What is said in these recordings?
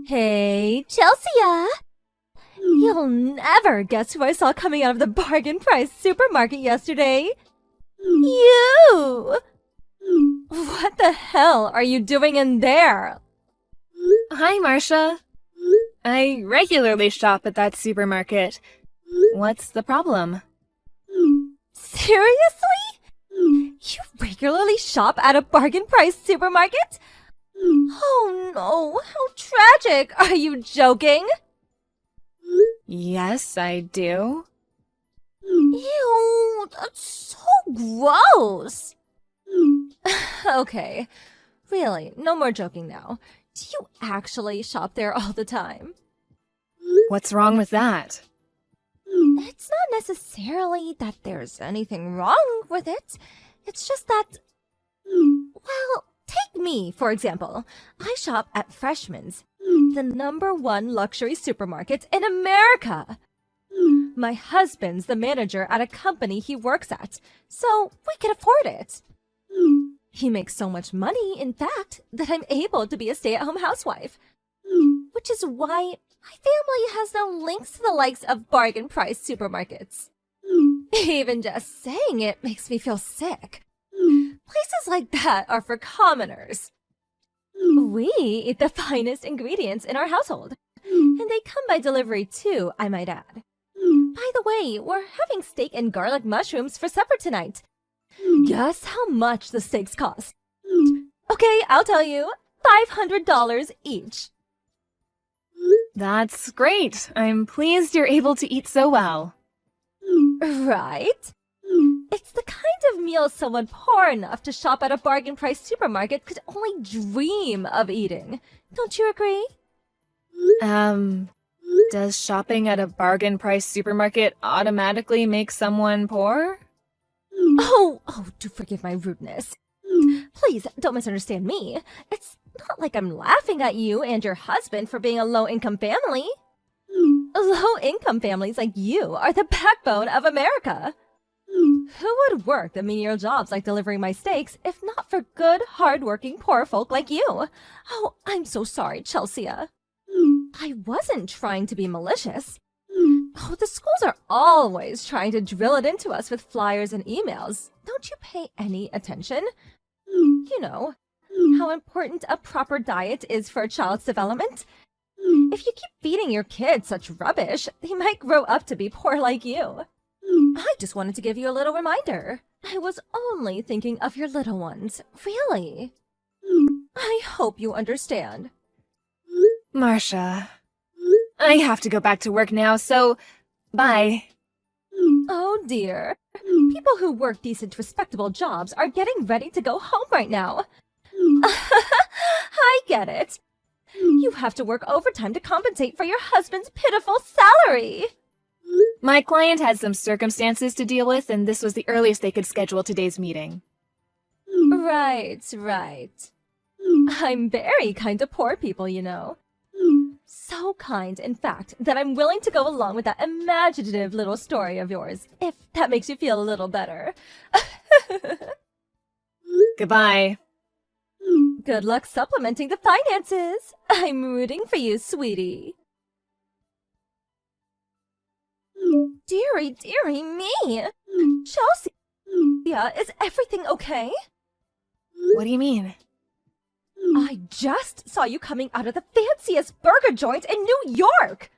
Hey, Chelsea! You'll never guess who I saw coming out of the bargain price supermarket yesterday. You! What the hell are you doing in there? Hi, Marcia. I regularly shop at that supermarket. What's the problem? Seriously? You regularly shop at a bargain price supermarket? Oh no, how tragic! Are you joking? Yes, I do. Ew, that's so gross! Okay, really, no more joking now. Do you actually shop there all the time? What's wrong with that? It's not necessarily that there's anything wrong with it. It's just that, well, take me, for example. I shop at Freshman's, the #1 luxury supermarket in America. My husband's the manager at a company he works at, so we can afford it. He makes so much money, in fact, that I'm able to be a stay-at-home housewife. Which is why my family has no links to the likes of bargain price supermarkets. Even just saying it makes me feel sick. Places like that are for commoners. We eat the finest ingredients in our household, and they come by delivery too, I might add. By the way, we're having steak and garlic mushrooms for supper tonight. Guess how much the steaks cost? Okay, I'll tell you. $500 each. That's great. I'm pleased you're able to eat so well. Right? It's the kind of meal someone poor enough to shop at a bargain price supermarket could only dream of eating. Don't you agree? Does shopping at a bargain price supermarket automatically make someone poor? Oh, do forgive my rudeness. Please, don't misunderstand me. It's not like I'm laughing at you and your husband for being a low-income family. Low-income families like you are the backbone of America. Who would work the menial jobs like delivering my steaks if not for good, hard-working poor folk like you? Oh, I'm so sorry, Chelsea. I wasn't trying to be malicious. Oh, the schools are always trying to drill it into us with flyers and emails. Don't you pay any attention? You know, how important a proper diet is for a child's development. If you keep feeding your kids such rubbish, they might grow up to be poor like you. I just wanted to give you a little reminder. I was only thinking of your little ones, really. I hope you understand. Marcia, I have to go back to work now, so bye. Oh dear. People who work decent, respectable jobs are getting ready to go home right now. I get it. You have to work overtime to compensate for your husband's pitiful salary. My client had some circumstances to deal with, and this was the earliest they could schedule today's meeting. Right. I'm very kind to poor people, you know. So kind, in fact, that I'm willing to go along with that imaginative little story of yours, if that makes you feel a little better. Goodbye. Good luck supplementing the finances. I'm rooting for you, sweetie. Dearie me. Chelsea, is everything okay? What do you mean? I just saw you coming out of the fanciest burger joint in New York!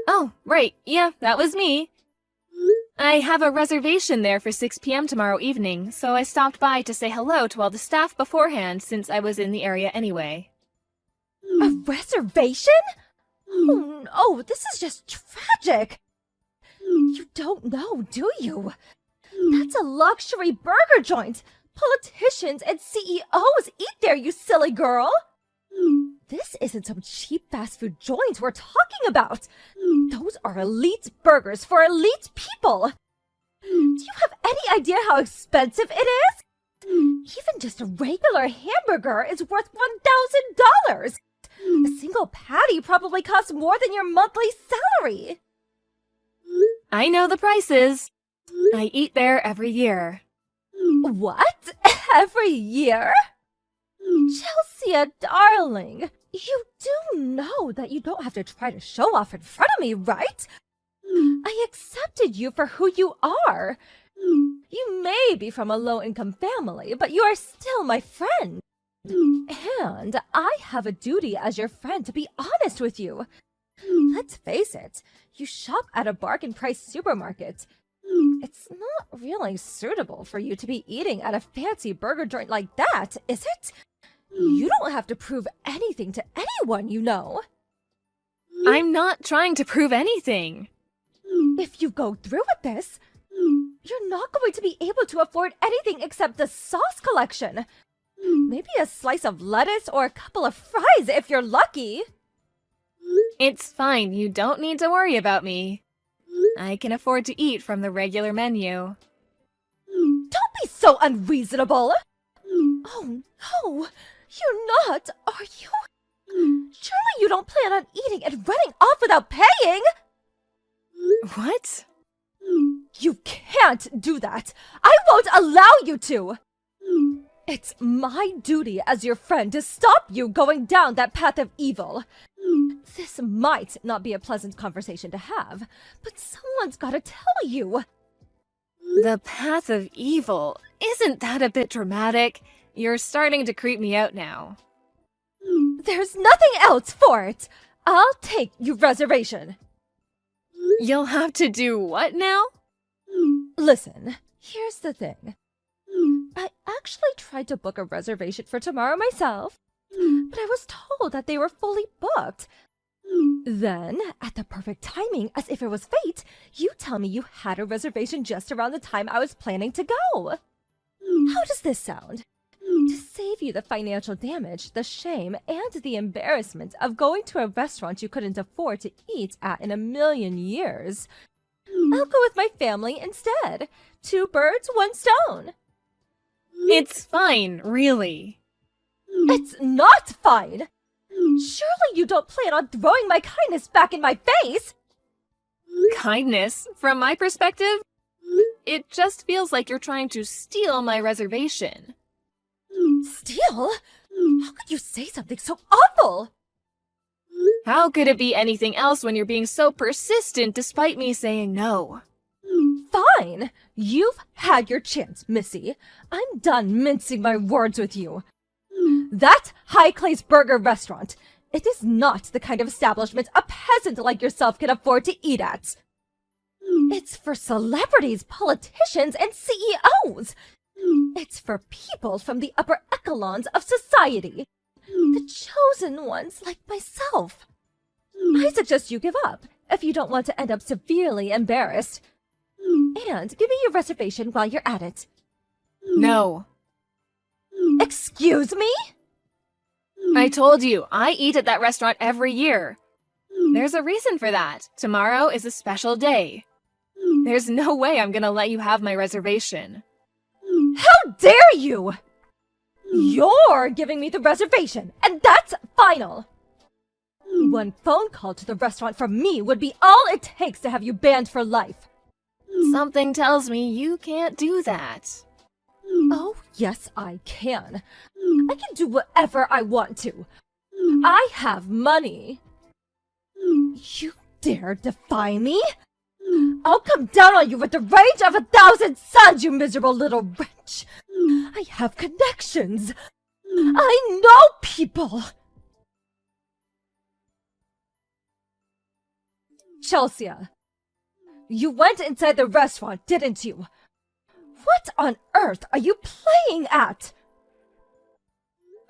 Oh, right. Yeah, that was me. I have a reservation there for 6 p.m. tomorrow evening, so I stopped by to say hello to all the staff beforehand since I was in the area anyway. A reservation? Oh no, this is just tragic! You don't know, do you? That's a luxury burger joint! Politicians and CEOs eat there, you silly girl! This isn't some cheap fast food joint we're talking about! Those are elite burgers for elite people! Do you have any idea how expensive it is? Even just a regular hamburger is worth $1,000! A single patty probably costs more than your monthly salary! I know the prices. I eat there every year. What? Every year? Chelsea, darling, you do know know that you don't have to try to show off in front of me, right? I accepted you for who you are. You may be from a low-income family, but you are still my friend. And I have a duty as your friend to be honest with you. Let's face it, you shop at a bargain-price supermarket. It's not really suitable for you to be eating at a fancy burger joint like that, is it? You don't have to prove anything to anyone, you know. I'm not trying to prove anything. If you go through with this, you're not going to be able to afford anything except the sauce collection. Maybe a slice of lettuce or a couple of fries if you're lucky. It's fine, you don't need to worry about me. I can afford to eat from the regular menu. Don't be so unreasonable! Oh no, you're not, are you? Surely you don't plan on eating and running off without paying? What? You can't do that! I won't allow you to! It's my duty as your friend to stop you going down that path of evil. This might not be a pleasant conversation to have, but someone's gotta tell you. The path of evil? Isn't that a bit dramatic? You're starting to creep me out now. There's nothing else for it. I'll take your reservation. You'll have to do what now? Listen, here's the thing. I actually tried to book a reservation for tomorrow myself, but I was told that they were fully booked. Then, at the perfect timing, as if it was fate, you tell me you had a reservation just around the time I was planning to go. How does this sound? To save you the financial damage, the shame, and the embarrassment of going to a restaurant you couldn't afford to eat at in a million years, I'll go with my family instead. 2 birds, 1 stone. It's fine, really. It's not fine! Surely you don't plan on throwing my kindness back in my face? Kindness? From my perspective? It just feels like you're trying to steal my reservation. Steal? How could you say something so awful? How could it be anything else when you're being so persistent despite me saying no? Fine. You've had your chance, Missy. I'm done mincing my words with you. That High Clay's Burger restaurant, it is not the kind of establishment a peasant like yourself can afford to eat at. It's for celebrities, politicians, and CEOs. It's for people from the upper echelons of society. The chosen ones like myself. I suggest you give up if you don't want to end up severely embarrassed. And give me your reservation while you're at it. No. Excuse me? I told you, I eat at that restaurant every year. There's a reason for that. Tomorrow is a special day. There's no way I'm gonna let you have my reservation. How dare you! You're giving me the reservation, and that's final! 1 phone call to the restaurant from me would be all it takes to have you banned for life. Something tells me you can't do that. Oh, yes, I can. I can do whatever I want to. I have money. You dare defy me? I'll come down on you with the rage of 1,000 suns, you miserable little wretch. I have connections. I know people. Chelsea, you went inside the restaurant, didn't you? What on earth are you playing at?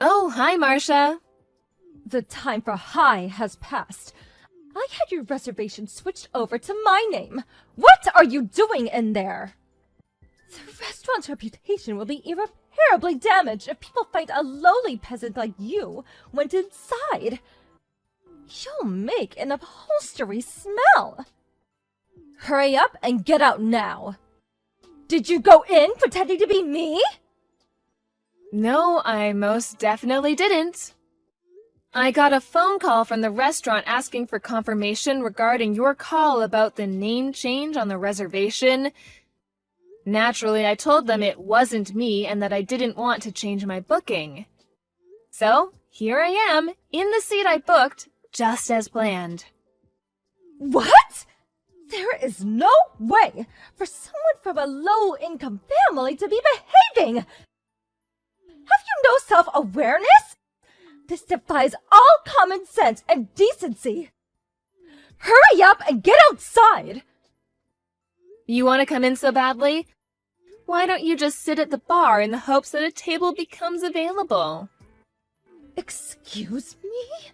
Oh, hi, Marcia. The time for hi has passed. I had your reservation switched over to my name. What are you doing in there? The restaurant's reputation will be irreparably damaged if people find a lowly peasant like you went inside. You'll make an upholstery smell. Hurry up and get out now. Did you go in pretending to be me? No, I most definitely didn't. I got a phone call from the restaurant asking for confirmation regarding your call about the name change on the reservation. Naturally, I told them it wasn't me and that I didn't want to change my booking. So, here I am, in the seat I booked, just as planned. What? There is no way for someone from a low-income family to be behaving! Have you no self-awareness? This defies all common sense and decency! Hurry up and get outside! You want to come in so badly? Why don't you just sit at the bar in the hopes that a table becomes available? Excuse me?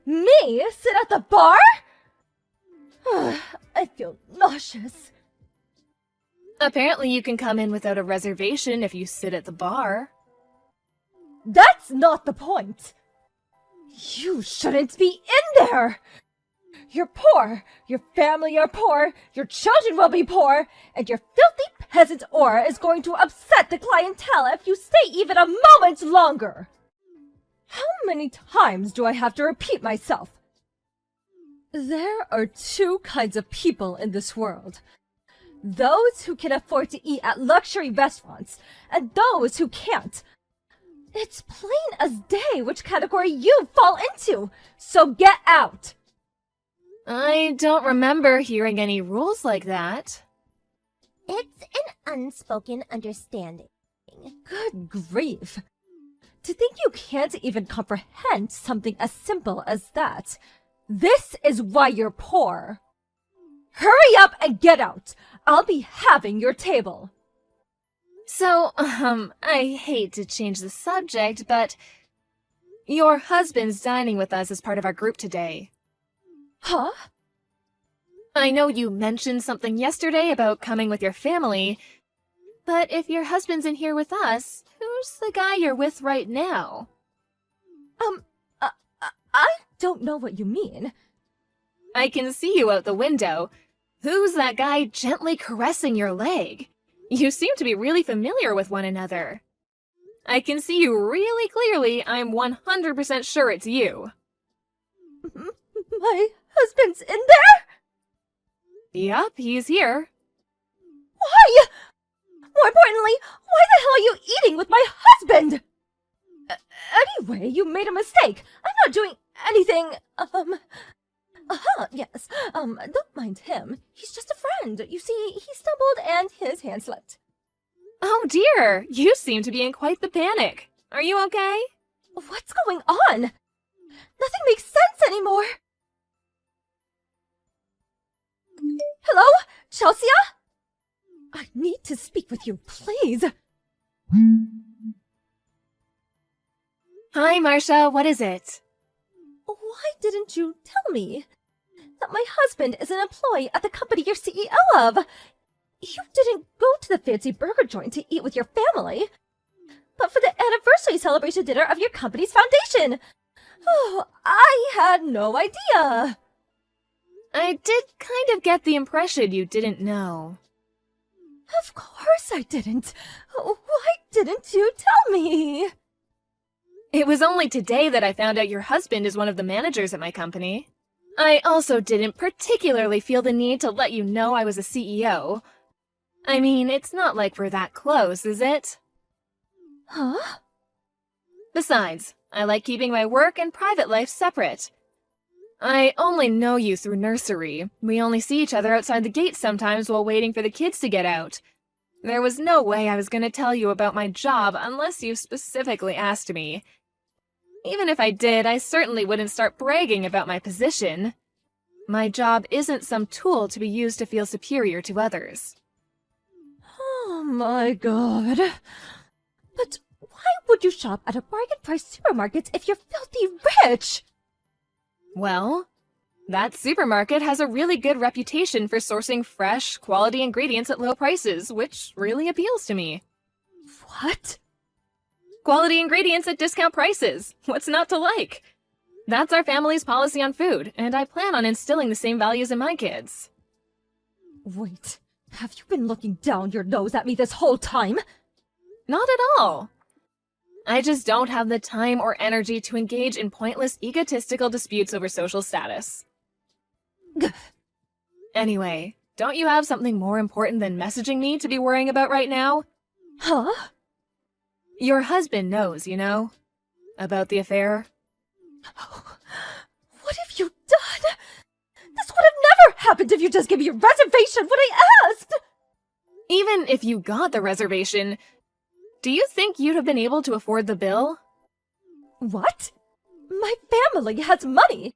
Me sit at the bar? I feel nauseous. Apparently you can come in without a reservation if you sit at the bar. That's not the point. You shouldn't be in there. You're poor, your family are poor, your children will be poor, and your filthy peasant aura is going to upset the clientele if you stay even a moment longer. How many times do I have to repeat myself? There are two kinds of people in this world. Those who can afford to eat at luxury restaurants, and those who can't. It's plain as day which category you fall into, so get out! I don't remember hearing any rules like that. It's an unspoken understanding. Good grief. To think you can't even comprehend something as simple as that. This is why you're poor. Hurry up and get out! I'll be having your table. So, I hate to change the subject, but your husband's dining with us as part of our group today. Huh? I know you mentioned something yesterday about coming with your family, but if your husband's in here with us, who's the guy you're with right now? I don't know what you mean. I can see you out the window. Who's that guy gently caressing your leg? You seem to be really familiar with one another. I can see you really clearly. I'm 100% sure it's you. My husband's in there? Yup, he's here. Why? More importantly, why the hell are you eating with my husband? Anyway, you made a mistake. I'm not doing anything, yes. Don't mind him. He's just a friend. You see, he stumbled and his hand slipped. Oh dear, you seem to be in quite the panic. Are you okay? What's going on? Nothing makes sense anymore. Hello, Chelsea? I need to speak with you, please. Hi, Marcia, what is it? Why didn't you tell me that my husband is an employee at the company you're CEO of? You didn't go to the fancy burger joint to eat with your family, but for the anniversary celebration dinner of your company's foundation. Oh, I had no idea. I did kind of get the impression you didn't know. Of course I didn't. Why didn't you tell me? It was only today that I found out your husband is one of the managers at my company. I also didn't particularly feel the need to let you know I was a CEO. I mean, it's not like we're that close, is it? Huh? Besides, I like keeping my work and private life separate. I only know you through nursery. We only see each other outside the gate sometimes while waiting for the kids to get out. There was no way I was going to tell you about my job unless you specifically asked me. Even if I did, I certainly wouldn't start bragging about my position. My job isn't some tool to be used to feel superior to others. Oh my god. But why would you shop at a bargain price supermarket if you're filthy rich? Well, that supermarket has a really good reputation for sourcing fresh, quality ingredients at low prices, which really appeals to me. What? Quality ingredients at discount prices. What's not to like? That's our family's policy on food, and I plan on instilling the same values in my kids. Wait, have you been looking down your nose at me this whole time? Not at all. I just don't have the time or energy to engage in pointless egotistical disputes over social status. Anyway, don't you have something more important than messaging me to be worrying about right now? Huh? Your husband knows, you know, about the affair. What have you happened if you just gave me a reservation when I asked? Even if you got the reservation, do you think you'd have been able to afford the bill? What? My family has money.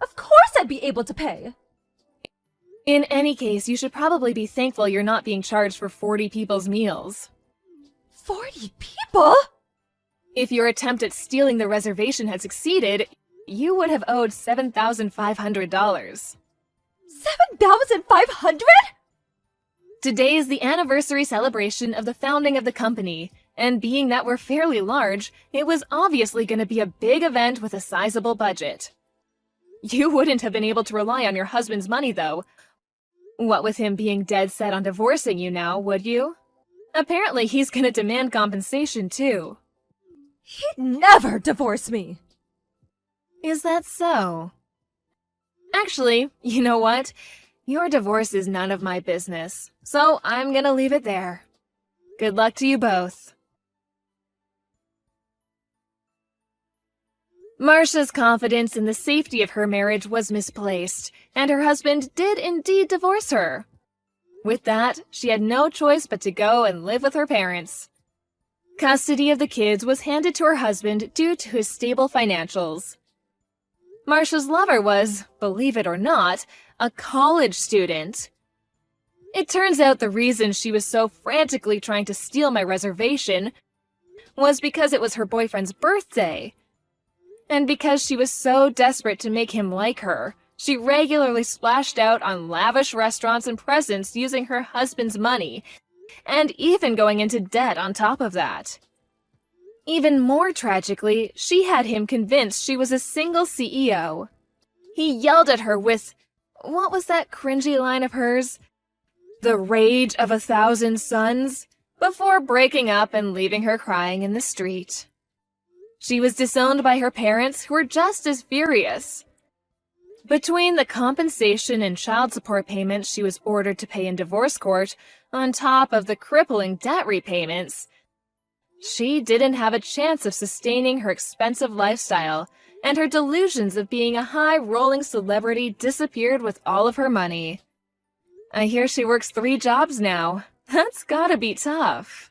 Of course I'd be able to pay. In any case, you should probably be thankful you're not being charged for 40 people's meals. 40 people? If your attempt at stealing the reservation had succeeded, you would have owed $7,500. 7,500? Today is the anniversary celebration of the founding of the company, and being that we're fairly large, it was obviously going to be a big event with a sizable budget. You wouldn't have been able to rely on your husband's money, though. What with him being dead set on divorcing you now, would you? Apparently he's going to demand compensation, too. He'd never divorce me. Is that so? Actually, you know what? Your divorce is none of my business, so I'm gonna leave it there. Good luck to you both. Marcia's confidence in the safety of her marriage was misplaced, and her husband did indeed divorce her. With that, she had no choice but to go and live with her parents. Custody of the kids was handed to her husband due to his stable financials. Marcia's lover was, believe it or not, a college student. It turns out the reason she was so frantically trying to steal my reservation was because it was her boyfriend's birthday. And because she was so desperate to make him like her, she regularly splashed out on lavish restaurants and presents using her husband's money, and even going into debt on top of that. Even more tragically, she had him convinced she was a single CEO. He yelled at her with, what was that cringy line of hers? The rage of 1,000 suns, before breaking up and leaving her crying in the street. She was disowned by her parents, who were just as furious. Between the compensation and child support payments she was ordered to pay in divorce court, on top of the crippling debt repayments, she didn't have a chance of sustaining her expensive lifestyle, and her delusions of being a high-rolling celebrity disappeared with all of her money. I hear she works 3 jobs now. That's gotta be tough.